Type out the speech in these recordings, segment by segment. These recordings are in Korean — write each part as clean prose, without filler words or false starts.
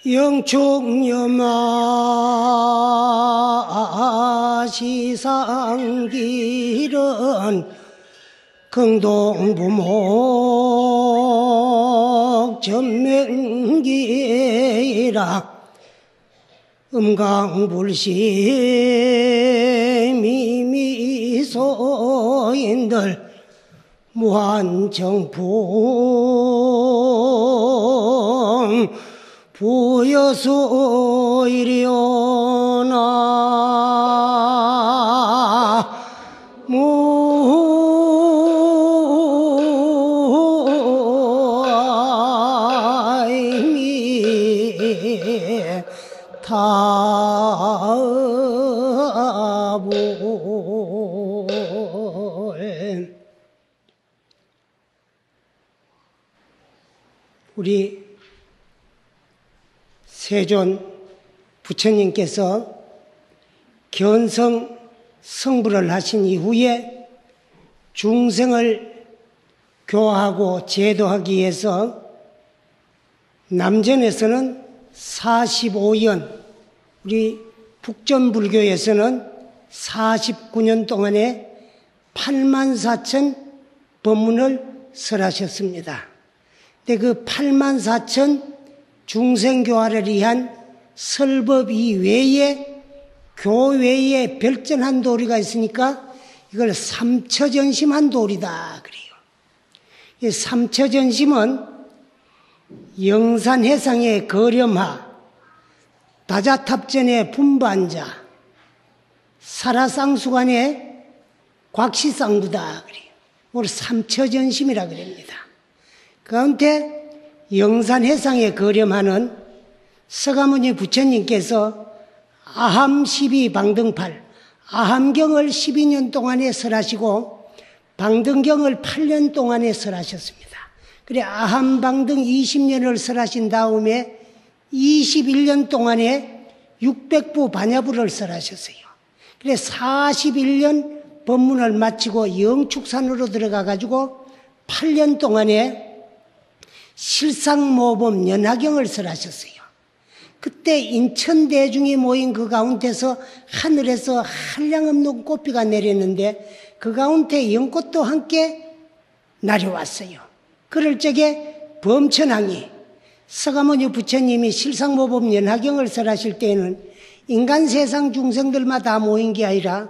영축염마 시상길은 긍동부목 전명기라 음강불시 미미소인들 무한정풍 부여수 이리오나 무아이미 타불. 우리 세존 부처님께서 견성 성불을 하신 이후에 중생을 교화하고 제도하기 위해서 남전에서는 45년, 우리 북전불교에서는 49년 동안에 84,000 법문을 설하셨습니다. 근데 그 84,000 중생교화를 위한 설법 이외에 교외에 별전한 도리가 있으니까 이걸 삼처전심한 도리다 그래요. 이 삼처전심은 영산해상의 거렴하, 다자탑전의 분반자, 사라상수관의 곽시상부다 그래요. 오늘 삼처전심이라 그럽니다. 그 가운데 영산해상에 거렴하는 서가모니 부처님께서 아함 12방등팔, 아함경을 12년 동안에 설하시고 방등경을 8년 동안에 설하셨습니다. 그래 아함방등 20년을 설하신 다음에 21년 동안에 600부 반야부를 설하셨어요. 그래 41년 법문을 마치고 영축산으로 들어가가지고 8년 동안에 실상모범 연화경을 설하셨어요. 그때 인천대중이 모인 그 가운데서 하늘에서 한량없는 꽃비가 내렸는데 그 가운데 연꽃도 함께 날아왔어요. 그럴 적에 범천왕이 서가모니 부처님이 실상모범 연화경을 설하실 때에는 인간 세상 중생들마다 모인 게 아니라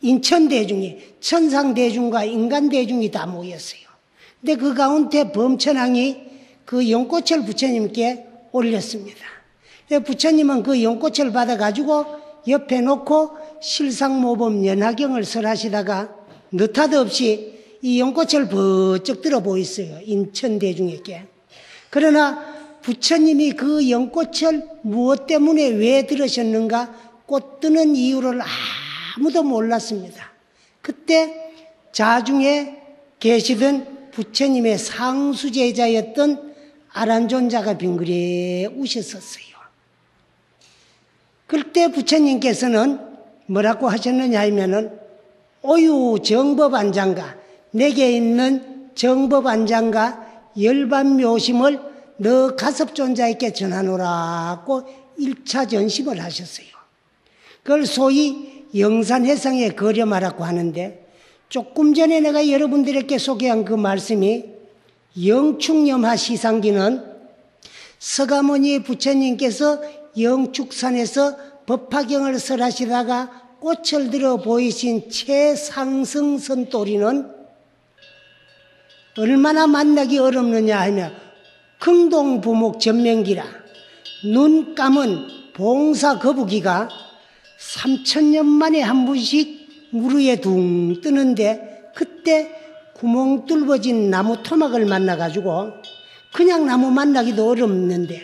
인천대중이 천상대중과 인간대중이 다 모였어요. 근데 그 가운데 범천왕이 그 연꽃을 부처님께 올렸습니다. 부처님은 그 연꽃을 받아가지고 옆에 놓고 실상모범 연화경을 설하시다가 느타도없이 이 연꽃을 번쩍 들어 보였어요. 인천대중에게. 그러나 부처님이 그 연꽃을 무엇 때문에 왜 들으셨는가 꽃 드는 이유를 아무도 몰랐습니다. 그때 자중에 계시던 부처님의 상수제자였던 아란존자가 빙그레 우셨었어요. 그때 부처님께서는 뭐라고 하셨느냐 하면은 오유 정법안장가, 내게 있는 정법안장가 열반묘심을 너 가섭존자에게 전하노라고 1차 전심을 하셨어요. 그걸 소위 영산해상의 거렴하라고 하는데 조금 전에 내가 여러분들에게 소개한 그 말씀이 영축염하 시상기는 서가모니 부처님께서 영축산에서 법화경을 설하시다가 꽃을 들어 보이신 최상승 선도리는 얼마나 만나기 어렵느냐 하면 긍동부목 전명기라 눈 감은 봉사 거북이가 3000년 만에 한 번씩 물 위에 둥 뜨는데 그때 구멍 뚫어진 나무 토막을 만나가지고 그냥 나무 만나기도 어렵는데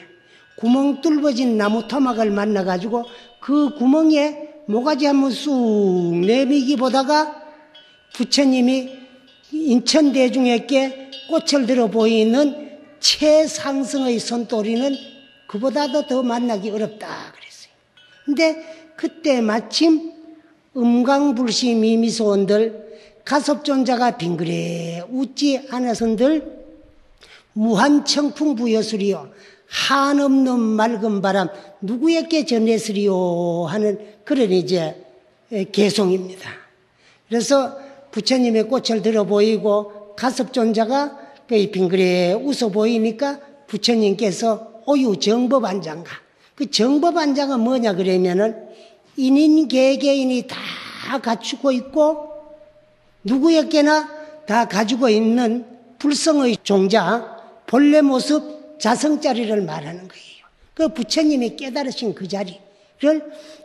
구멍 뚫어진 나무 토막을 만나가지고 그 구멍에 모가지 한번 쑥 내미기 보다가 부처님이 인천대중에게 꽃을 들어 보이는 최상승의 손도리는 그보다도 더 만나기 어렵다 그랬어요. 근데 그때 마침 음강불시 미미소원들 가섭존자가 빙그레 웃지 않아선들 무한청풍부여술이요 한없는 맑은 바람 누구에게 전했으리요 하는 그런 이제 개송입니다. 그래서 부처님의 꽃을 들어 보이고 가섭존자가 그 빙그레 웃어 보이니까 부처님께서 오유 정법안장가. 그 정법안장은 뭐냐 그러면은 인인 개개인이 다 갖추고 있고 누구에게나 다 가지고 있는 불성의 종자, 본래 모습, 자성자리를 말하는 거예요. 그 부처님이 깨달으신 그 자리를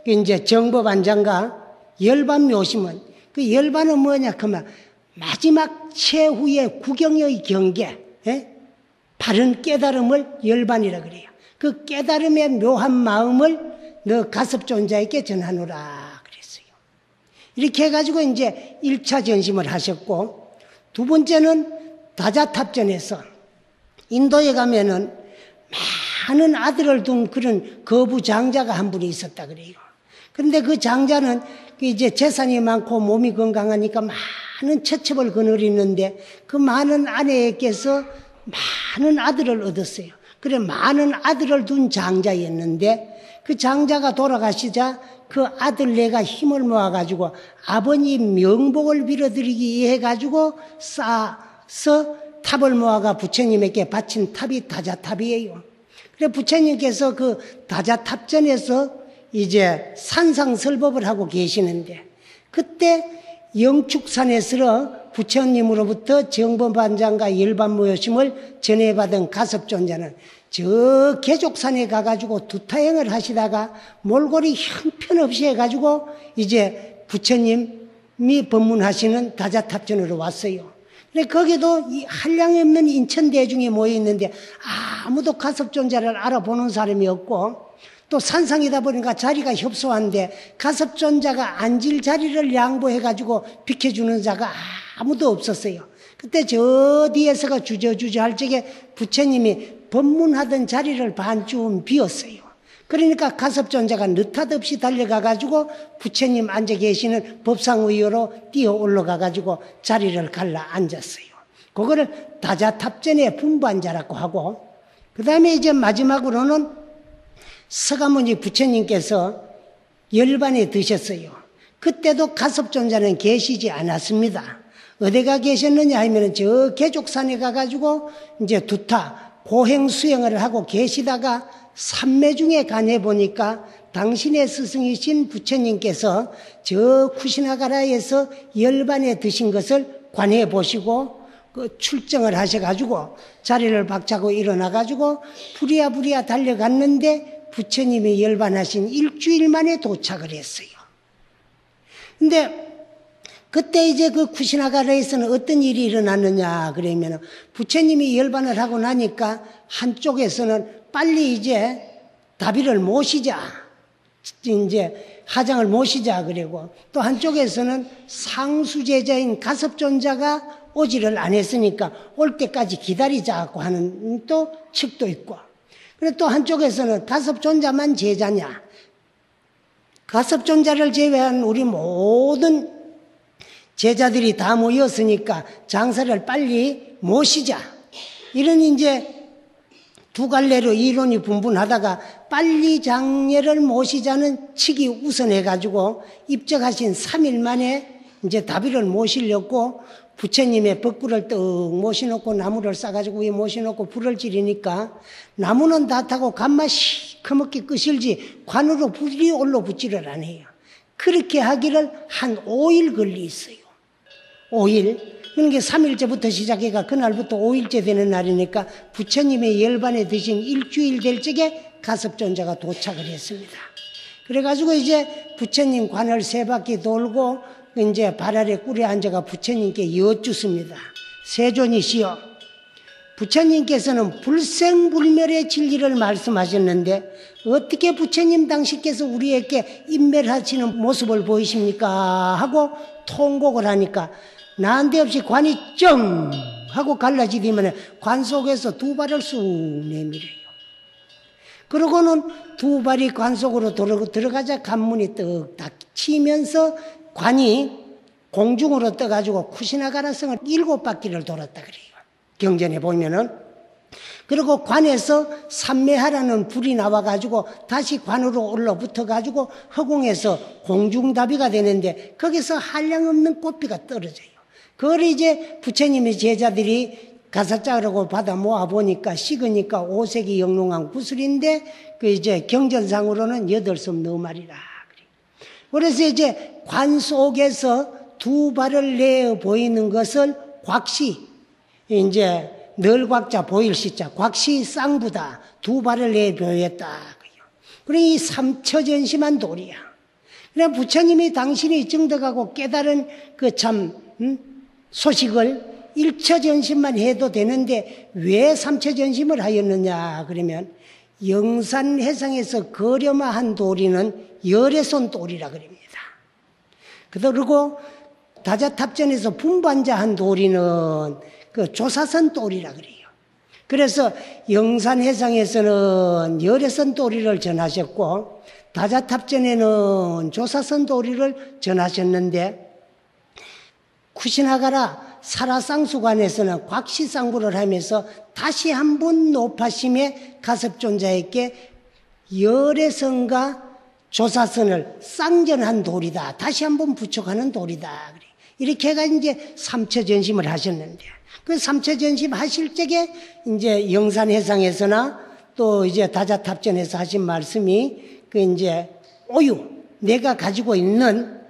이제 정법안장가 열반묘심은 그 열반은 뭐냐 그러면 마지막 최후의 구경의 경계, 바른 깨달음을 열반이라 그래요. 그 깨달음의 묘한 마음을 너 가섭존자에게 전하노라 그랬어요. 이렇게 해가지고 이제 1차 전심을 하셨고, 두 번째는 다자탑전에서 인도에 가면은 많은 아들을 둔 그런 거부 장자가 한 분이 있었다 그래요. 그런데 그 장자는 이제 재산이 많고 몸이 건강하니까 많은 처첩을 거느리는데 그 많은 아내에게서 많은 아들을 얻었어요. 그래 많은 아들을 둔 장자였는데 그 장자가 돌아가시자 그 아들네가 힘을 모아가지고 아버님 명복을 빌어드리기 해가지고 쌓아서 탑을 모아가 부처님에게 바친 탑이 다자탑이에요. 그래 부처님께서 그 다자탑전에서 이제 산상설법을 하고 계시는데 그때 영축산에서 부처님으로부터 정법안장과 열반무효심을 전해받은 가섭존자는 저 계족산에 가가지고 두타행을 하시다가 몰골이 형편없이 해가지고 이제 부처님이 법문하시는 다자탑전으로 왔어요. 근데 거기도 이 한량이 없는 인천대중이 모여있는데 아무도 가섭존자를 알아보는 사람이 없고 또 산상이다 보니까 자리가 협소한데 가섭존자가 앉을 자리를 양보해가지고 비켜주는 자가 아무도 없었어요. 그때 저 뒤에서가 주저주저 할 적에 부처님이 법문하던 자리를 반쯤 비었어요. 그러니까 가섭존자가 느닷없이 달려가가지고 부처님 앉아 계시는 법상의호로 뛰어 올라가가지고 자리를 갈라 앉았어요. 그거를 다자탑전의 분부한자라고 하고, 그 다음에 이제 마지막으로는 서가모니 부처님께서 열반에 드셨어요. 그때도 가섭존자는 계시지 않았습니다. 어디가 계셨느냐 하면 저 계족산에 가가지고 이제 두타 고행 수행을 하고 계시다가 삼매 중에 가해 보니까 당신의 스승이신 부처님께서 저 쿠시나가라에서 열반에 드신 것을 관해 보시고 그 출정을 하셔가지고 자리를 박차고 일어나가지고 부랴부랴 달려갔는데 부처님이 열반하신 일주일 만에 도착을 했어요. 근데 그때 이제 그 쿠시나가라에서는 어떤 일이 일어났느냐 그러면 부처님이 열반을 하고 나니까 한쪽에서는 빨리 이제 다비를 모시자, 이제 하장을 모시자 그리고 또 한쪽에서는 상수제자인 가섭존자가 오지를 안 했으니까 올 때까지 기다리자고 하는 또 측도 있고, 그리고 또 한쪽에서는 가섭존자만 제자냐, 가섭존자를 제외한 우리 모든 제자들이 다 모였으니까 장사를 빨리 모시자, 이런 이제 두 갈래로 이론이 분분하다가 빨리 장례를 모시자는 측이 우선해가지고 입적하신 3일 만에 이제 다비를 모시려고 부처님의 법구를 떡 모셔놓고 나무를 싸가지고 위에 모셔놓고 불을 지르니까 나무는 다 타고 간맛 시커멓게 끄실지 관으로 불이 올라붙지를 않아요. 그렇게 하기를 한 5일 걸리있어요. 5일. 그러니까 3일째부터 시작해가 그날부터 5일째 되는 날이니까 부처님의 열반에 드신 일주일 될 적에 가섭존자가 도착을 했습니다. 그래가지고 이제 부처님 관을 3바퀴 돌고 이제 발 아래 꿀에 앉아가 부처님께 여쭙습니다. 세존이시여, 부처님께서는 불생불멸의 진리를 말씀하셨는데 어떻게 부처님 당시께서 우리에게 인멸하시는 모습을 보이십니까? 하고 통곡을 하니까 난데없이 관이 쩡 하고 갈라지더니 관 속에서 두 발을 쑥 내밀어요. 그러고는 두 발이 관 속으로 들어가자 관문이 떡 닫히면서 관이 공중으로 떠가지고 쿠시나가라 성을 7바퀴를 돌았다 그래요. 경전에 보면은 그리고 관에서 삼매하라는 불이 나와가지고 다시 관으로 올라붙어가지고 허공에서 공중다비가 되는데 거기서 한량없는 꽃비가 떨어져요. 그걸 이제 부처님의 제자들이 가사자라고 받아 모아보니까 식으니까 5색이 영롱한 구슬인데 그 이제 경전상으로는 8섬 4마리라. 그래서 이제 관 속에서 두 발을 내어 보이는 것을 곽시, 이제 널곽자 보일시자 곽시 쌍부다 두 발을 내어 보였다. 그러니 이 삼처전심한 도리야. 그래 부처님이 당신이 증득하고 깨달은 그 참 소식을 일처전심만 해도 되는데 왜 삼처전심을 하였느냐 그러면 영산해상에서 거려마한 도리는 열애손 도리라 그럽니다. 그리고 다자탑전에서 분반자한 도리는 그 조사선 도리라 그래요. 그래서 영산해상에서는 열애선 도리를 전하셨고 다자탑전에는 조사선 도리를 전하셨는데 쿠시나가라 사라쌍수관에서는 곽시쌍부를 하면서 다시 한번 높아심의 가섭존자에게 열애선과 조사선을 쌍전한 도리다. 다시 한번 부촉하는 도리다. 이렇게 해가 이제 삼처전심을 하셨는데, 그 삼처전심 하실 적에 이제 영산해상에서나 또 이제 다자탑전에서 하신 말씀이 그 이제 오유, 내가 가지고 있는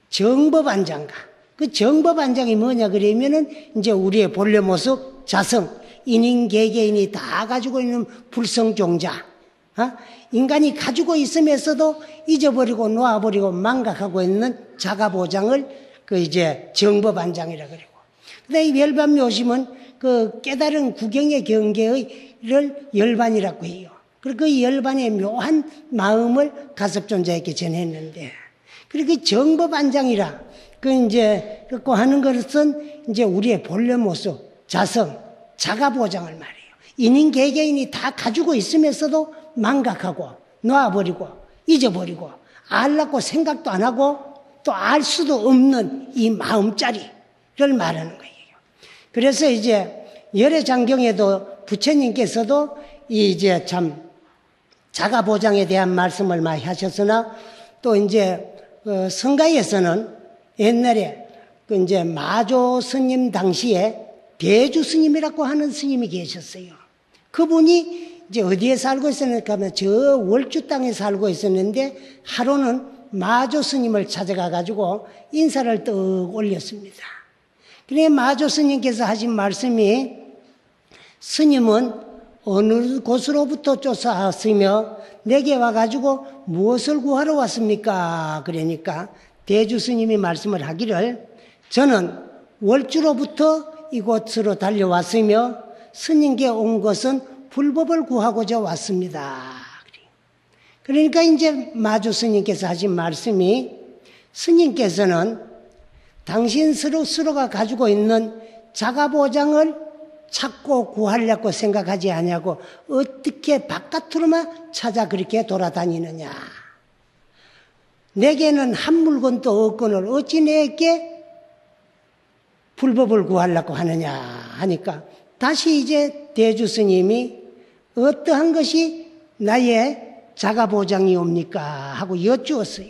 정법안장가. 그 정법안장이 뭐냐 그러면은 이제 우리의 본래 모습, 자성, 인인, 개개인이 다 가지고 있는 불성종자. 인간이 가지고 있으면서도 잊어버리고 놓아버리고 망각하고 있는 자가보장을 그 이제 정법안장이라 그러고. 근데 이 열반묘심은 그 깨달은 구경의 경계를 열반이라고 해요. 그리고 그 열반의 묘한 마음을 가섭존자에게 전했는데, 그리고 그 정법안장이라 그 이제 그거 하는 것은 이제 우리의 본래 모습, 자성, 자가보장을 말해요. 인인 개개인이 다 가지고 있으면서도 망각하고 놔버리고 잊어버리고 알라고 생각도 안 하고 또 알 수도 없는 이 마음자리를 말하는 거예요. 그래서 이제 열애장경에도 부처님께서도 이제 참 자가보장에 대한 말씀을 많이 하셨으나 또 이제 성가에서는 옛날에 그 이제 마조 스님 당시에 대주 스님이라고 하는 스님이 계셨어요. 그분이 이제 어디에 살고 있었는가 하면 저 월주 땅에 살고 있었는데 하루는 마조 스님을 찾아가 가지고 인사를 떡 올렸습니다. 그래 마조 스님께서 하신 말씀이, 스님은 어느 곳으로부터 쫓아왔으며 내게 와가지고 무엇을 구하러 왔습니까? 그러니까 대주 스님이 말씀을 하기를, 저는 월주로부터 이곳으로 달려왔으며 스님께 온 것은 불법을 구하고자 왔습니다. 그러니까 이제 마주 스님께서 하신 말씀이, 스님께서는 당신 스스로가 가지고 있는 자가보장을 찾고 구하려고 생각하지 않냐고 어떻게 바깥으로만 찾아 그렇게 돌아다니느냐. 내게는 한 물건도 없거늘 어찌 내게 불법을 구하려고 하느냐 하니까 다시 이제 대주 스님이 어떠한 것이 나의 자가보장이옵니까 하고 여쭈었어요.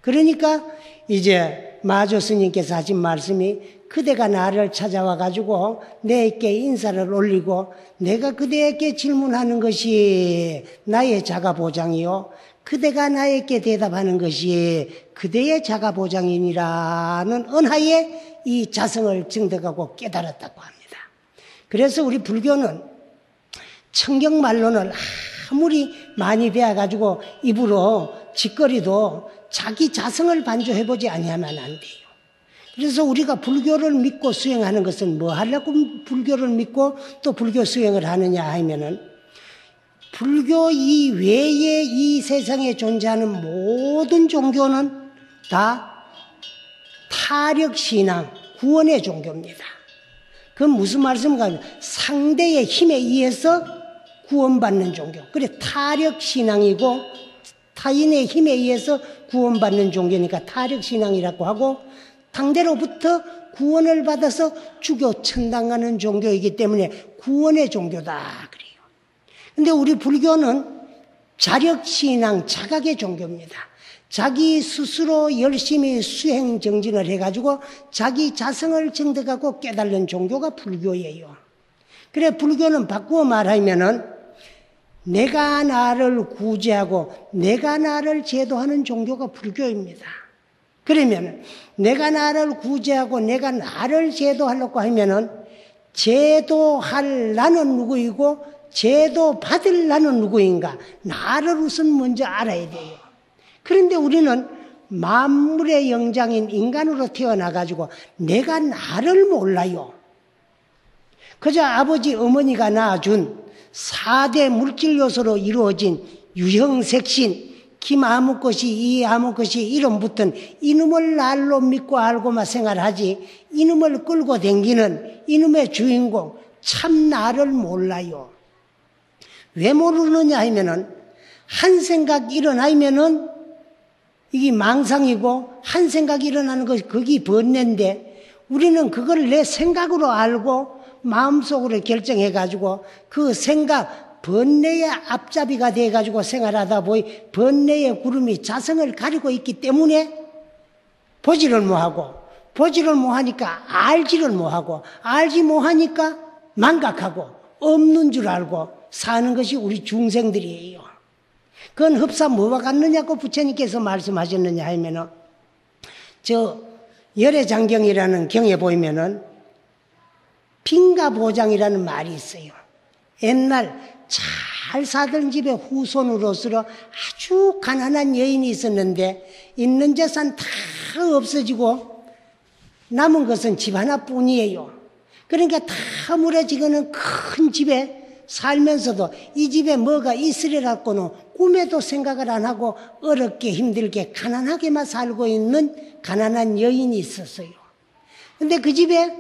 그러니까 이제 마조 스님께서 하신 말씀이, 그대가 나를 찾아와 가지고 내게 인사를 올리고 내가 그대에게 질문하는 것이 나의 자가보장이요, 그대가 나에게 대답하는 것이 그대의 자가보장이니라는 은하에 이 자성을 증득하고 깨달았다고 합니다. 그래서 우리 불교는 청경말론을 아무리 많이 배워가지고 입으로 짓거리도 자기 자성을 반조해보지 아니하면 안 돼요. 그래서 우리가 불교를 믿고 수행하는 것은 뭐 하려고 불교를 믿고 또 불교 수행을 하느냐 하면은, 불교 이외에 이 세상에 존재하는 모든 종교는 다 타력신앙, 구원의 종교입니다. 그건 무슨 말씀인가 하면 상대의 힘에 의해서 구원받는 종교. 그래 타력신앙이고 타인의 힘에 의해서 구원받는 종교니까 타력신앙이라고 하고, 당대로부터 구원을 받아서 죽여 천당하는 종교이기 때문에 구원의 종교다 그래요. 근데 우리 불교는 자력신앙, 자각의 종교입니다. 자기 스스로 열심히 수행 정진을 해가지고 자기 자성을 정득하고 깨달는 종교가 불교예요. 그래 불교는 바꾸어 말하면은 내가 나를 구제하고 내가 나를 제도하는 종교가 불교입니다. 그러면 내가 나를 구제하고 내가 나를 제도하려고 하면은 제도할 나는 누구이고 제도받을 나는 누구인가 나를 우선 먼저 알아야 돼요. 그런데 우리는 만물의 영장인 인간으로 태어나가지고 내가 나를 몰라요. 그저 아버지 어머니가 낳아준 4대 물질 요소로 이루어진 유형색신 김 아무 것이 이 아무 것이 이름 붙은 이놈을 날로 믿고 알고만 생활하지 이놈을 끌고 댕기는 이놈의 주인공 참 나를 몰라요. 왜 모르느냐 하면은 한 생각 일어나면은 이게 망상이고 한 생각이 일어나는 것이 거기 번뇌인데 우리는 그걸 내 생각으로 알고 마음속으로 결정해가지고 그 생각 번뇌의 앞잡이가 돼가지고 생활하다 보니 번뇌의 구름이 자성을 가리고 있기 때문에 보지를 못하고 보지를 못하니까 알지를 못하고 알지 못하니까 망각하고 없는 줄 알고 사는 것이 우리 중생들이에요. 그건 흡사 뭐와 같느냐고 부처님께서 말씀하셨느냐 하면은 저 열애장경이라는 경에 보이면은 빈가보장이라는 말이 있어요. 옛날 잘 사던 집의 후손으로서 아주 가난한 여인이 있었는데 있는 재산 다 없어지고 남은 것은 집 하나뿐이에요. 그러니까 다 무너지고는 큰 집에 살면서도 이 집에 뭐가 있으리라고는 꿈에도 생각을 안 하고 어렵게 힘들게 가난하게만 살고 있는 가난한 여인이 있었어요. 근데 그 집에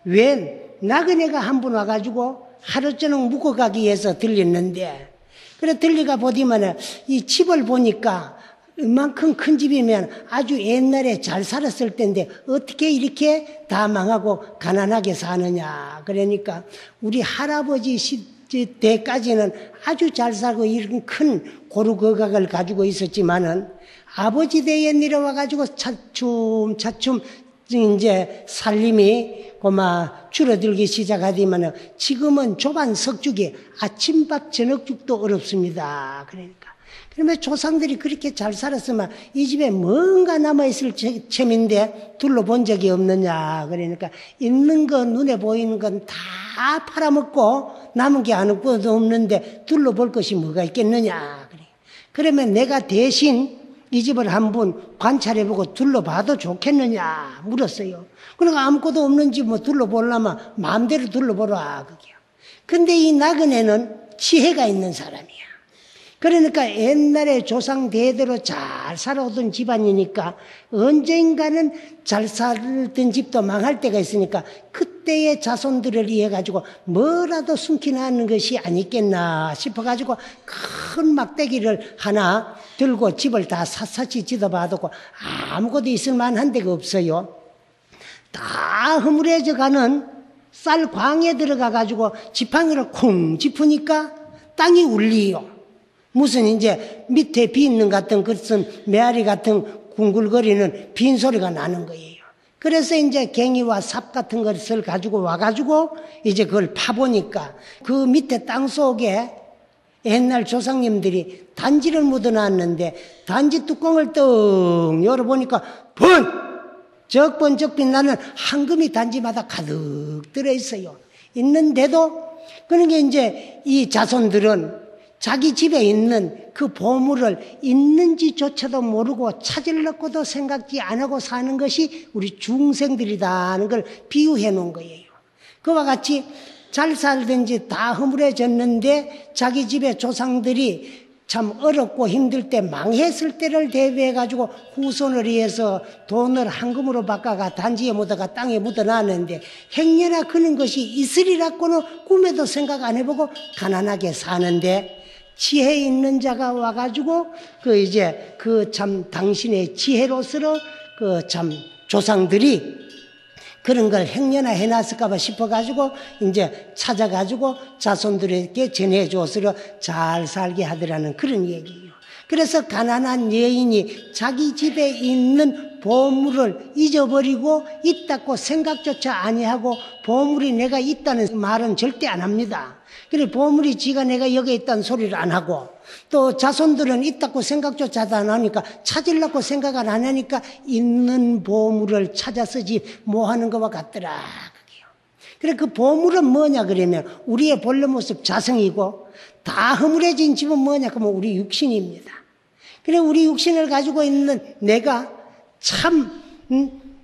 웬 나그네가 한 분 와가지고 하루 저녁 묵어가기 위해서 들렸는데 그래 들리가 보디만 이 집을 보니까 이만큼 큰 집이면 아주 옛날에 잘 살았을 텐데 어떻게 이렇게 다 망하고 가난하게 사느냐. 그러니까 우리 할아버지 때까지는 아주 잘 살고 이런 큰 고루거각을 가지고 있었지만은 아버지 때에 내려와가지고 차츰 이제 살림이 고마 줄어들기 시작하더니만 지금은 좁은 석죽이 아침밥 저녁죽도 어렵습니다. 그러면 조상들이 그렇게 잘 살았으면 이 집에 뭔가 남아있을 셈인데 둘러본 적이 없느냐. 그러니까 있는 거 눈에 보이는 건 다 팔아먹고 남은 게 아무것도 없는데 둘러볼 것이 뭐가 있겠느냐. 그러면 내가 대신 이 집을 한번 관찰해보고 둘러봐도 좋겠느냐 물었어요. 그러니까 아무것도 없는 집 뭐 둘러보려면 마음대로 둘러보라 그게요. 근데 이 나그네는 지혜가 있는 사람이야. 그러니까 옛날에 조상 대대로 잘 살아오던 집안이니까 언젠가는 잘 살던 집도 망할 때가 있으니까 그때의 자손들을 위해 가지고 뭐라도 숨기는 것이 아니겠나 싶어가지고 큰 막대기를 하나 들고 집을 다 샅샅이 지도봐두고 아무것도 있을 만한 데가 없어요. 다 허물해져 가는 쌀 광에 들어가 가지고 지팡이를 콩 짚으니까 땅이 울리요. 무슨 이제 밑에 빗는 같은 그런 메아리 같은 궁글거리는 빈 소리가 나는 거예요. 그래서 이제 갱이와 삽 같은 것을 가지고 와가지고 이제 그걸 파보니까 그 밑에 땅 속에 옛날 조상님들이 단지를 묻어놨는데 단지 뚜껑을 떡 열어보니까 적번 나는 황금이 단지마다 가득 들어있어요. 있는데도 그러니까 이제 이 자손들은 자기 집에 있는 그 보물을 있는지조차도 모르고 찾으려고도 생각지 안 하고 사는 것이 우리 중생들이다는 걸 비유해 놓은 거예요. 그와 같이 잘 살든지 다 허물해졌는데 자기 집의 조상들이 참 어렵고 힘들 때 망했을 때를 대비해가지고 후손을 위해서 돈을 황금으로 바꿔가 단지에 묻어가 땅에 묻어놨는데 행여나 그런 것이 있으리라고는 꿈에도 생각 안 해보고 가난하게 사는데 지혜 있는 자가 와가지고 그 참 당신의 지혜로서 그 참 조상들이 그런 걸 행여나 해놨을까봐 싶어가지고 이제 찾아가지고 자손들에게 전해줘서 잘 살게 하더라는 그런 얘기예요. 그래서 가난한 여인이 자기 집에 있는 보물을 잊어버리고 있다고 생각조차 아니하고 보물이 내가 있다는 말은 절대 안 합니다. 그래 보물이 지가 내가 여기 있다는 소리를 안 하고 또 자손들은 있다고 생각조차도 안 하니까 찾으려고 생각을 안 하니까 있는 보물을 찾아 쓰지 뭐 하는 것과 같더라. 그래 그 보물은 뭐냐 그러면 우리의 본래 모습 자성이고 다 허물해진 집은 뭐냐 그러면 우리 육신입니다. 그래 우리 육신을 가지고 있는 내가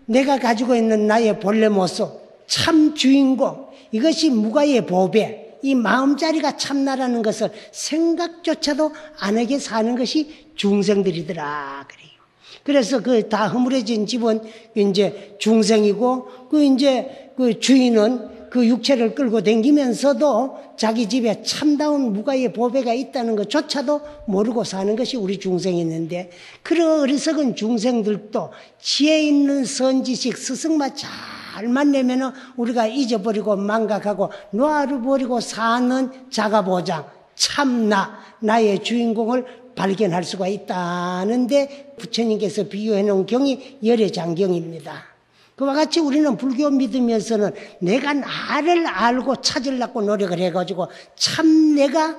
내가 가지고 있는 나의 본래 모습 참 주인공 이것이 무가의 보배 이 마음자리가 참나라는 것을 생각조차도 안 하게 사는 것이 중생들이더라 그래요. 그래서 그 다 허물해진 집은 이제 중생이고 그 주인은 그 육체를 끌고 다니면서도 자기 집에 참다운 무가의 보배가 있다는 것조차도 모르고 사는 것이 우리 중생이었는데 그런 어리석은 중생들도 지혜 있는 선지식 스승만 잘 만나면 우리가 잊어버리고 망각하고 놔버리고 사는 자가보장 참나 나의 주인공을 발견할 수가 있다는데 부처님께서 비유해 놓은 경이 열애장경입니다. 그와 같이 우리는 불교 믿으면서는 내가 나를 알고 찾으려고 노력을 해가지고 참 내가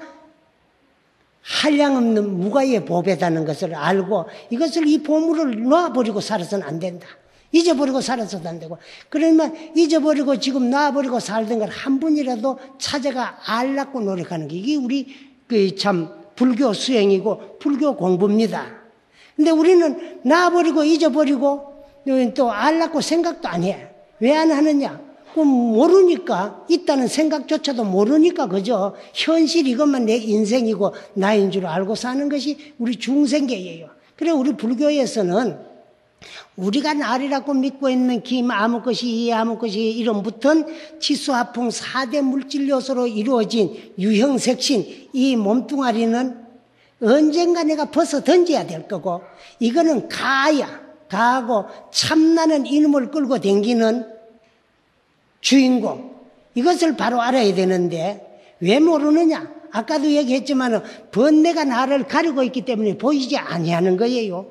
한량없는 무가의 보배다는 것을 알고 이것을 이 보물을 놔버리고 살아서는 안 된다. 잊어버리고 살아서도 안 되고 그러면 잊어버리고 지금 놔버리고 살던 걸 한 분이라도 찾아가 알려고 노력하는 게 이게 우리 참 불교 수행이고 불교 공부입니다. 근데 우리는 놔버리고 잊어버리고 또 알라고 생각도 안 해. 왜 안 하느냐? 그럼 모르니까 있다는 생각조차도 모르니까 그죠? 현실 이것만 내 인생이고 나인 줄 알고 사는 것이 우리 중생계예요. 그래 우리 불교에서는 우리가 나리라고 믿고 있는 김 아무 것이 이 아무 것이 이런 붙은 치수화풍 4대 물질 요소로 이루어진 유형색신 이 몸뚱아리는 언젠가 내가 벗어 던져야 될 거고 이거는 가하고 참나는 이놈을 끌고 다니는 주인공 이것을 바로 알아야 되는데 왜 모르느냐? 아까도 얘기했지만 번뇌가 나를 가리고 있기 때문에 보이지 아니하는 거예요.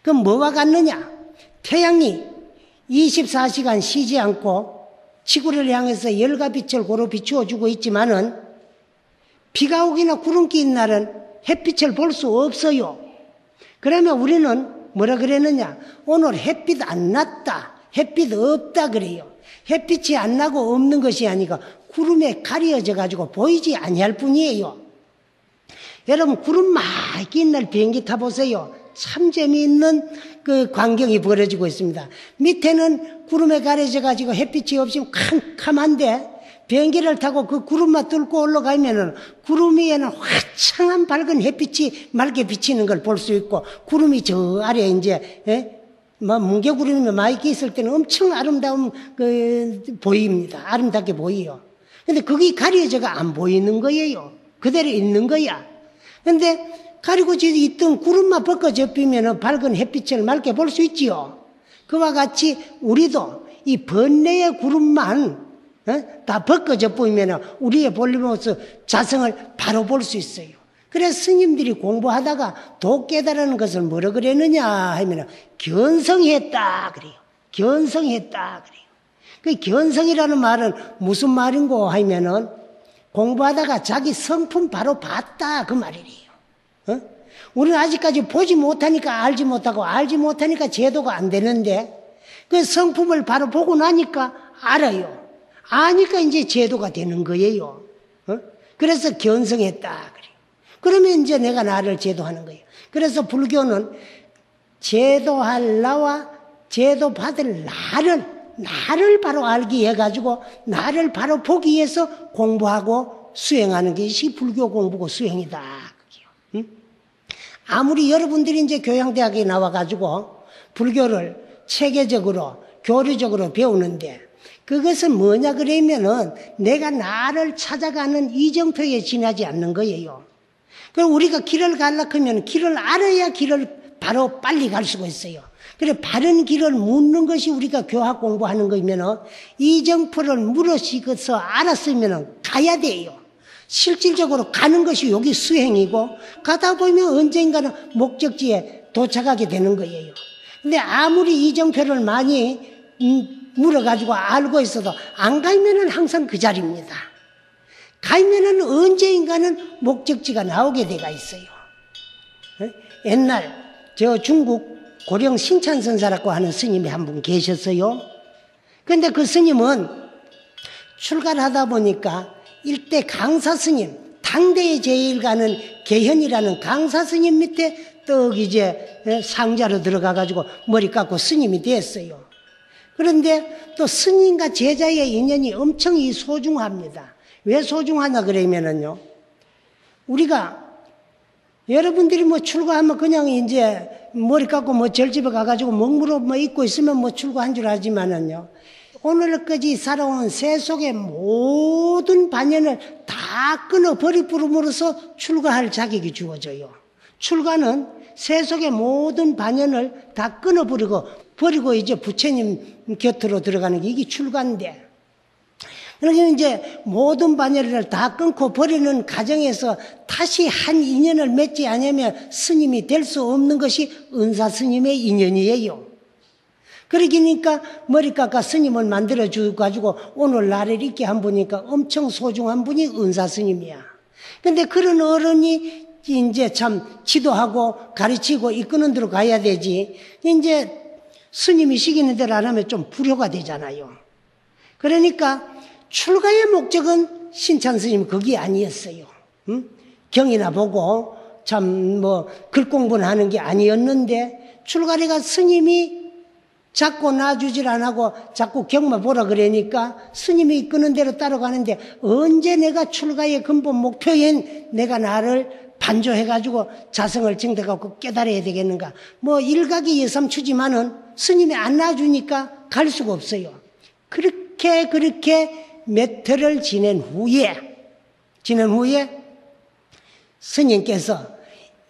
그럼 뭐와 같느냐? 태양이 24시간 쉬지 않고 지구를 향해서 열과 빛을 고루 비추어주고 있지만은 비가 오기나 구름 끼는 날은 햇빛을 볼 수 없어요. 그러면 우리는 뭐라 그랬느냐? 오늘 햇빛 안 났다. 햇빛 없다 그래요. 햇빛이 안 나고 없는 것이 아니고 구름에 가려져 가지고 보이지 아니할 뿐이에요. 여러분 구름 많이 낀 날 비행기 타보세요. 참 재미있는 그 광경이 벌어지고 있습니다. 밑에는 구름에 가려져 가지고 햇빛이 없이 캄캄한데 비행기를 타고 그 구름만 뚫고 올라가면은 구름 위에는 화창한 밝은 햇빛이 맑게 비치는 걸 볼 수 있고 구름이 저 아래 이제 뭉게구름이 많이 있을 때는 엄청 아름다운 보입니다. 아름답게 보여요. 근데 그게 가려져가 안 보이는 거예요. 그대로 있는 거야. 근데 가리고 있던 구름만 벗겨져 비면은 밝은 햇빛을 맑게 볼 수 있지요. 그와 같이 우리도 이 번뇌의 구름만 다 벗겨져 보이면 우리의 본래 모습 자성을 바로 볼 수 있어요. 그래서 스님들이 공부하다가 도 깨달은 것을 뭐라 그랬느냐 하면 견성했다 그래요. 견성했다 그래요. 그 견성이라는 말은 무슨 말인고 하면은 공부하다가 자기 성품 바로 봤다 그 말이에요. 우리는 아직까지 보지 못하니까 알지 못하고 알지 못하니까 제도가 안 되는데 그 성품을 바로 보고 나니까 알아요. 아니까 이제 제도가 되는 거예요. 그래서 견성했다 그래요. 그러면 이제 내가 나를 제도하는 거예요. 그래서 불교는 제도할 나와 제도받을 나를 바로 알기 해가지고 나를 바로 보기 위해서 공부하고 수행하는 것이 불교 공부고 수행이다. 아무리 여러분들이 이제 교양대학에 나와가지고 불교를 체계적으로 교리적으로 배우는데 그것은 뭐냐 그러면은 내가 나를 찾아가는 이정표에 지나지 않는 거예요. 그럼 우리가 길을 가려고 하면 길을 알아야 길을 바로 빨리 갈 수가 있어요. 그래, 바른 길을 묻는 것이 우리가 교학 공부하는 거면 이정표를 물으시고서 알았으면 가야 돼요. 실질적으로 가는 것이 여기 수행이고, 가다 보면 언젠가는 목적지에 도착하게 되는 거예요. 근데 아무리 이정표를 많이 물어가지고 알고 있어도 안 가면은 항상 그 자리입니다. 가면은 언제인가는 목적지가 나오게 돼가 있어요. 옛날 저 중국 고령 신찬선사라고 하는 스님이 한 분 계셨어요. 그런데 그 스님은 출가를 하다 보니까 일대 강사 스님, 당대에 제일 가는 계현이라는 강사 스님 밑에 떡 이제 상자로 들어가가지고 머리 깎고 스님이 됐어요. 그런데 또 스님과 제자의 인연이 엄청 소중합니다. 왜 소중하나 그러면은요, 우리가 여러분들이 뭐 출가하면 그냥 이제 머리 깎고 뭐 절집에 가가지고 먹물어 뭐 입고 있으면 뭐 출가한 줄 알지만은요, 오늘까지 살아온 세속의 모든 반연을 다 끊어 버림으로써 출가할 자격이 주어져요. 출가는 세속의 모든 반연을 다 끊어버리고 이제 부처님 곁으로 들어가는 게 이게 출가인데, 그러니까 이제 모든 반열을 다 끊고 버리는 과정에서 다시 한 인연을 맺지 않으면 스님이 될 수 없는 것이 은사 스님의 인연이에요. 그러니까 머리 깎아 스님을 만들어주가지고 오늘 나를 있게 한 분이니까 엄청 소중한 분이 은사 스님이야. 근데 그런 어른이 이제 참 지도하고 가르치고 이끄는 대로 가야 되지, 이제 스님이 시키는 대로 안 하면 좀 불효가 되잖아요. 그러니까 출가의 목적은 신찬 스님 그게 아니었어요. 경이나 보고 참 뭐 글 공부는 하는 게 아니었는데, 출가래가 스님이 자꾸 놔주질 안 하고 자꾸 경마 보라 그러니까 스님이 이끄는 대로 따라가는데, 언제 내가 출가의 근본 목표인 내가 나를 반조해가지고 자성을 증득하고 깨달아야 되겠는가. 뭐 일각이 예삼추지만은 스님이 안 놔주니까 갈 수가 없어요. 그렇게 몇 해를 지낸 후에 스님께서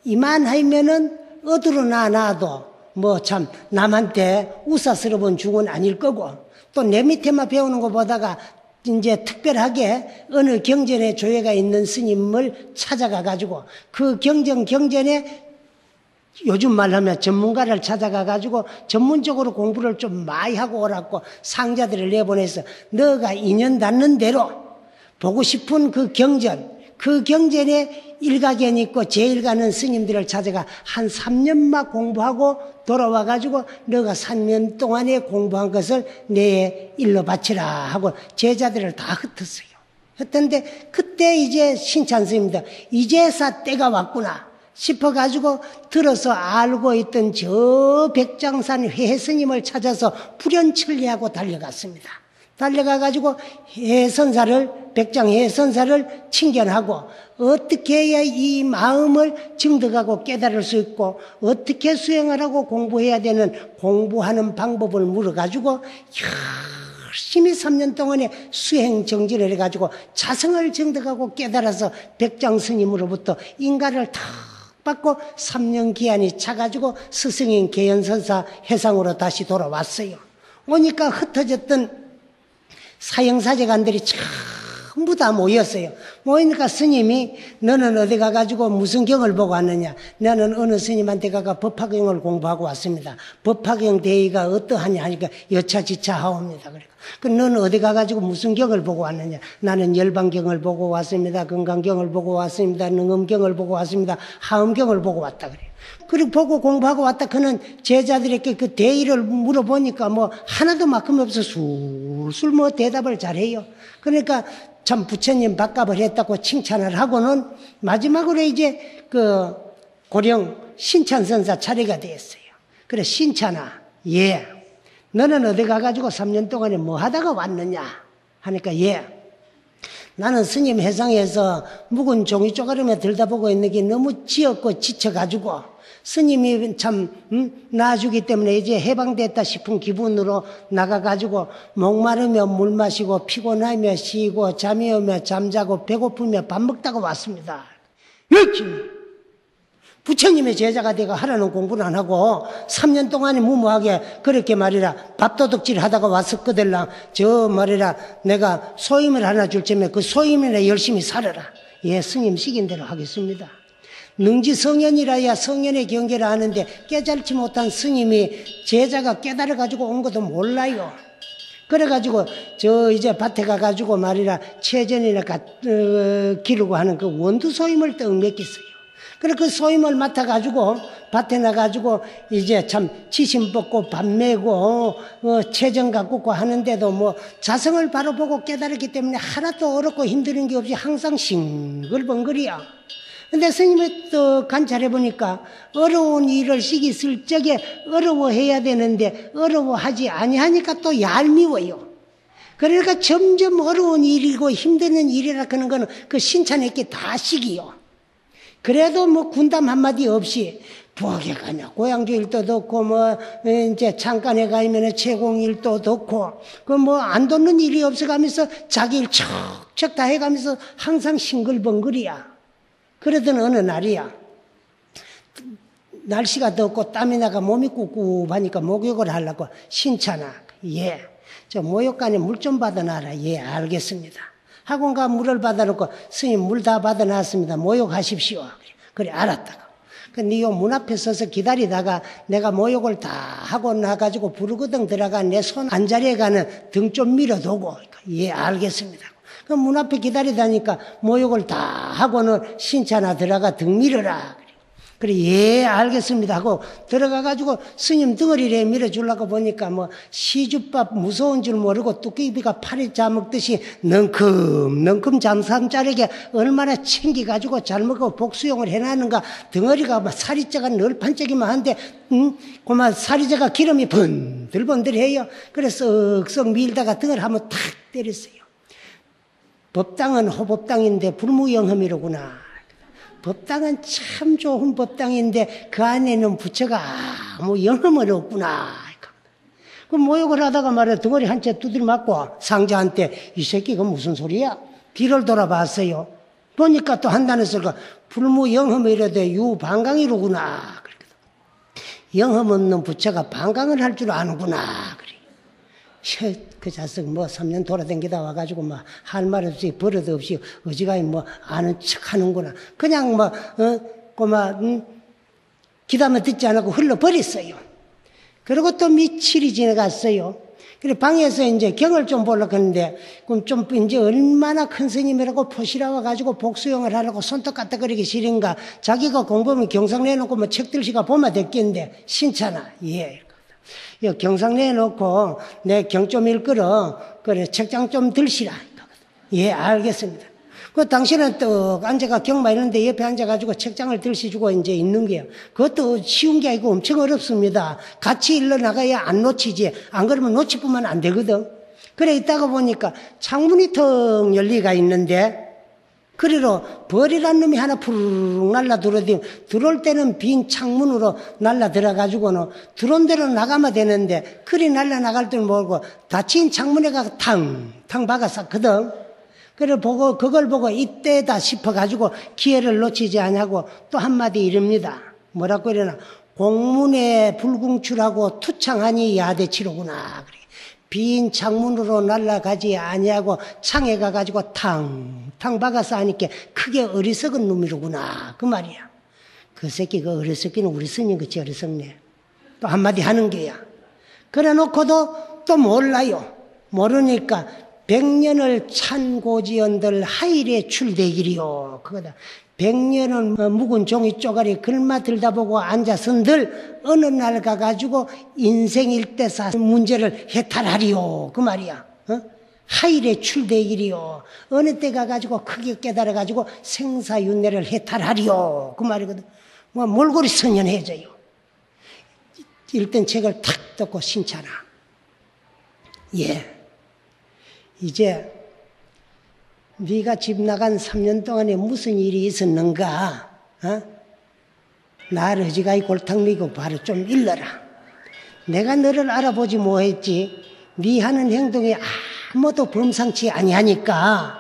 이만하면은 어디로 놔도 뭐 참 남한테 우사스러운 중은 아닐 거고, 또 내 밑에만 배우는 거 보다가 이제 특별하게 어느 경전에 조예가 있는 스님을 찾아가 가지고 그 경전에 요즘 말하면 전문가를 찾아가 가지고 전문적으로 공부를 좀 많이 하고 오라고 상자들을 내보내서 너가 인연 닿는 대로 보고 싶은 그 경전에 일가견 있고 제일가는 스님들을 찾아가 한 3년만 공부하고 돌아와 가지고 너가 3년 동안에 공부한 것을 내 일로 바치라 하고 제자들을 다 흩었어요. 흩었는데 그때 이제 신찬 스님도 이제사 때가 왔구나 싶어가지고 들어서 알고 있던 저 백장산 회스님을 찾아서 불연천리하고 달려갔습니다. 달려가가지고 백장 해선사를 칭견하고 어떻게 해야 이 마음을 증득하고 깨달을 수 있고 어떻게 수행을 하고 공부해야 되는 공부하는 방법을 물어가지고 열심히 3년 동안에 수행 정진을 해가지고 자성을 증득하고 깨달아서 백장 스님으로부터 인가를 탁 받고 3년 기한이 차가지고 스승인 계현선사 해상으로 다시 돌아왔어요. 오니까 흩어졌던 사형사제관들이 전부 다 모였어요. 모이니까 스님이 너는 어디 가가지고 무슨 경을 보고 왔느냐. 나는 어느 스님한테 가가 법화경을 공부하고 왔습니다. 법화경 대의가 어떠하냐 하니까 여차지차하옵니다. 그 너는 어디 가가지고 무슨 경을 보고 왔느냐. 나는 열반경을 보고 왔습니다. 건강경을 보고 왔습니다. 능엄경을 보고 왔습니다. 하엄경을 보고 왔다 그래요. 그리고 보고 공부하고 왔다 그는 제자들에게 그 대의를 물어보니까 뭐 하나도 막힘 없어 술술 뭐 대답을 잘해요. 그러니까 참 부처님 밥값을 했다고 칭찬을 하고는 마지막으로 이제 그 고령 신찬선사 차례가 되었어요. 그래 신찬아, 예, 너는 어디 가가지고 3년 동안에 뭐 하다가 왔느냐 하니까 예, 나는 스님 해상에서 묵은 종이 쪼가리며 들다보고 있는 게 너무 지었고 지쳐가지고 스님이 참 놔주기 때문에 이제 해방됐다 싶은 기분으로 나가가지고 목마르며 물 마시고 피곤하며 쉬고 잠이 오며 잠자고 배고프며 밥 먹다가 왔습니다. 열심히 부처님의 제자가 되가 하라는 공부는 안 하고 3년 동안에 무모하게 그렇게 말이라 밥도둑질 하다가 왔었거들랑 저 말이라 내가 소임을 하나 줄 테면 그 소임이나 열심히 살아라. 예, 스님 시킨 대로 하겠습니다. 능지 성현이라야 성현의 경계를 아는데 깨달지 못한 스님이 제자가 깨달아가지고 온 것도 몰라요. 그래가지고 저 이제 밭에 가가지고 말이라 체전이나 기르고 하는 그 원두 소임을 떡 맡겼어요. 그래 그 소임을 맡아가지고 밭에 나가지고 이제 참 지심 뽑고 밥 메고 체전 가꾸고 하는데도 뭐 자성을 바로 보고 깨달았기 때문에 하나도 어렵고 힘드는 게 없이 항상 싱글벙글이야. 근데 스님이 또 관찰해 보니까 어려운 일을 시기 쓸 적에 어려워해야 되는데 어려워하지 아니하니까 또 얄미워요. 그러니까 점점 어려운 일이고 힘드는 일이라 하는 거는 그 신찬에게 다 시기요. 그래도 뭐 군담 한마디 없이 부엌에 가냐 고향주 일도 덮고 뭐 이제 창간에 가면 채공 일도 덮고 그 뭐 안 돕는 일이 없어가면서 자기 일 척척 다 해가면서 항상 싱글벙글이야. 그러던 어느 날이야. 날씨가 덥고 땀이 나가 몸이 꿉꿉하니까 목욕을 하려고 신찬아 예, 저 목욕간에 물 좀 받아놔라. 예, 알겠습니다. 학원가 물을 받아놓고 스님 물 다 받아놨습니다. 목욕하십시오. 그래 알았다고. 근데 요 문 앞에 서서 기다리다가 내가 목욕을 다 하고 나가지고 부르거든 들어가 내 손 안자리에 가는 등 좀 밀어두고 예 알겠습니다. 그 문 앞에 기다리다니까 목욕을 다 하고는 신차나 들어가 등 밀어라. 그래 예 알겠습니다 하고 들어가가지고 스님 덩어리를 밀어주려고 보니까 뭐 시주밥 무서운 줄 모르고 뚝배기가 파리 짜먹듯이 넝큼 잠삼자르게 얼마나 챙겨가지고 잘 먹고 복수용을 해놨는가. 덩어리가 막 살이자가 널판짝이만 한데 그만 살이자가 기름이 번들번들해요. 그래서 쓱쓱 밀다가 등을 한번 탁 때렸어요. 법당은 호법당인데 불무영험이로구나. 법당은 참 좋은 법당인데 그 안에는 부처가 아무 영험은 없구나. 그 모욕을 하다가 말이야 덩어리 한 채 두드려 맞고 상자한테 이 새끼가 무슨 소리야? 뒤를 돌아봤어요. 보니까 또 한다는 소리가 불무영험이라도 유반강이로구나. 영험 없는 부처가 반강을 할 줄 아는구나. 그래. 그 자식 뭐 3년 돌아다니다 와가지고 뭐 할 말 없이 버릇 없이 어지간히 뭐 아는 척 하는구나. 그냥 뭐 기다만 듣지 않고 흘러버렸어요. 그리고 또 며칠이 지나갔어요. 그래 방에서 이제 경을 좀 보려고 하는데 그럼 좀 이제 얼마나 큰 스님이라고 포시라와 가지고 복수용을 하려고 손톱 까딱거리기 싫은가. 자기가 공부하면 경상 내놓고 뭐 책들 시가 보면 됐겠는데 신차나 예. 경상 내놓고 내 경 좀 읽거라. 그래 책장 좀 들시라. 예 알겠습니다. 그 당신은 또 앉아가 경마 있는데 옆에 앉아가지고 책장을 들시주고 이제 있는 게요. 그것도 쉬운 게 아니고 엄청 어렵습니다. 같이 일러나가야 안 놓치지. 안 그러면 놓치면 안 되거든. 그래 있다가 보니까 창문이 텅 열리가 있는데 그리로 벌이란 놈이 하나 푸르륵 날라 들어오더니 들어올 때는 빈 창문으로 날라 들어가지고는 들어온 대로 나가면 되는데 그리 날라 나갈 줄 모르고 닫힌 창문에 가서 탕탕 박았었거든. 그래 보고 그걸 보고 이때다 싶어가지고 기회를 놓치지 않냐고 또 한마디 이릅니다. 뭐라고 이러나 공문에 불궁출하고 투창하니 야대치로구나. 빈 창문으로 날아가지 아니하고 창에 가가지고 탕탕 박아서 하니까 크게 어리석은 놈이로구나. 그 말이야. 그 새끼 그 어리석기는 우리 스님 그치 어리석네. 또 한마디 하는 게야. 그래 놓고도 또 몰라요. 모르니까 100년을 찬 고지연들 하일에 출대기리요. 그거다. 100년은 묵은 종이 쪼가리 글마 들다 보고 앉아선들 어느 날 가가지고 인생 일대사 문제를 해탈하리요. 그 말이야. 하일에 출대기리요. 어느 때 가가지고 크게 깨달아가지고 생사윤회를 해탈하리요. 그 말이거든. 뭐 몰골이 선연해져요. 읽던 책을 탁 덮고 신차나. 예. 이제 네가 집 나간 3년 동안에 무슨 일이 있었는가? 나를 어지간히 골탕 미고 바로 좀 일러라. 내가 너를 알아보지 뭐했지. 네 하는 행동이 아무도 범상치 아니하니까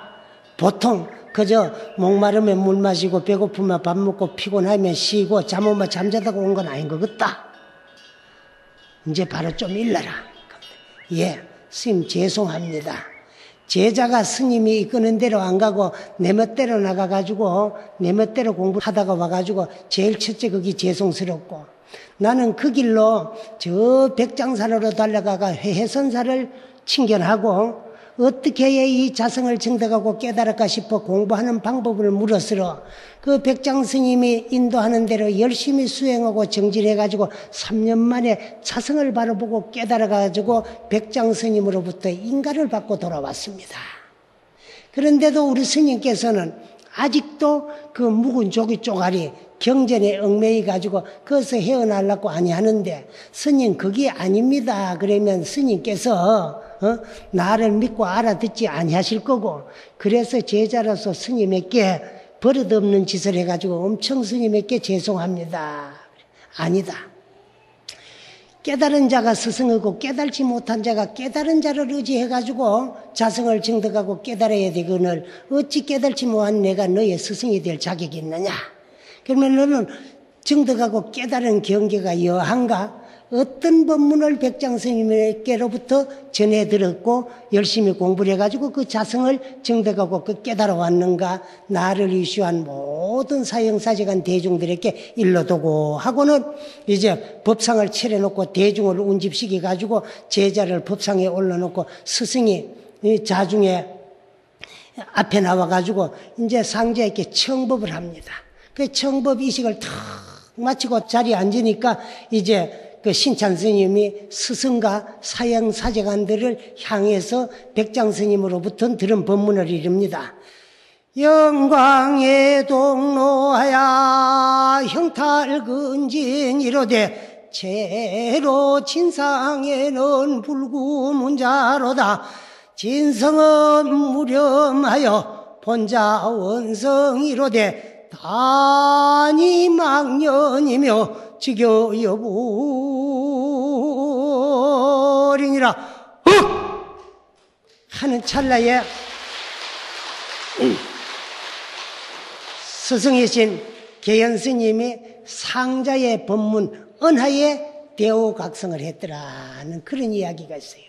보통 그저 목마르면 물 마시고 배고프면 밥 먹고 피곤하면 쉬고 잠 오면 잠자다가 온 건 아닌 것 같다. 이제 바로 좀 일러라. 예, 스님 죄송합니다. 제자가 스님이 이끄는 대로 안 가고 내 멋대로 나가가지고 내 멋대로 공부하다가 와가지고 제일 첫째 그게 죄송스럽고, 나는 그 길로 저 백장산으로 달려가가 해선사를 친견하고 어떻게 해야 이 자성을 증득하고 깨달을까 싶어 공부하는 방법을 물었으러 그 백장 스님이 인도하는 대로 열심히 수행하고 정진해가지고 3년 만에 자성을 바라보고 깨달아가지고 백장 스님으로부터 인가를 받고 돌아왔습니다. 그런데도 우리 스님께서는 아직도 그 묵은 조기 쪼가리 경전에 얽매이 가지고 거기서 헤어나려고 아니하는데, 스님 그게 아닙니다. 그러면 스님께서 나를 믿고 알아듣지 아니하실 거고, 그래서 제자로서 스님에게 버릇없는 짓을 해가지고 엄청 스님에게 죄송합니다. 아니다. 깨달은 자가 스승이고 깨달지 못한 자가 깨달은 자를 의지해가지고 자성을 증득하고 깨달아야 되거늘 어찌 깨달지 못한 내가 너의 스승이 될 자격이 있느냐. 그러면 너는 증득하고 깨달은 경계가 여한가? 어떤 법문을 백장 스님에게로부터 전해 들었고 열심히 공부를 해가지고 그 자성을 증득하고 그 깨달아 왔는가? 나를 이슈한 모든 사형사직한 대중들에게 일러두고 하고는 이제 법상을 차려놓고 대중을 운집시켜 가지고 제자를 법상에 올려놓고 스승이 자중에 앞에 나와가지고 이제 상자에게 청법을 합니다. 그 청법 이식을 탁 마치고 자리에 앉으니까 이제 그 신찬 스님이 스승과 사형 사제관들을 향해서 백장 스님으로부터 들은 법문을 이릅니다. 영광의 동로하야 형탈근진 이로되 제로 진상에는 불구문자로다. 진성은 무렴하여 본자 원성이로되 단이 망년이며 지겨 여부리니라 하는 찰나에 스승이신 계연 스님이 상자의 법문 은하에 대오각성을 했더라는 그런 이야기가 있어요.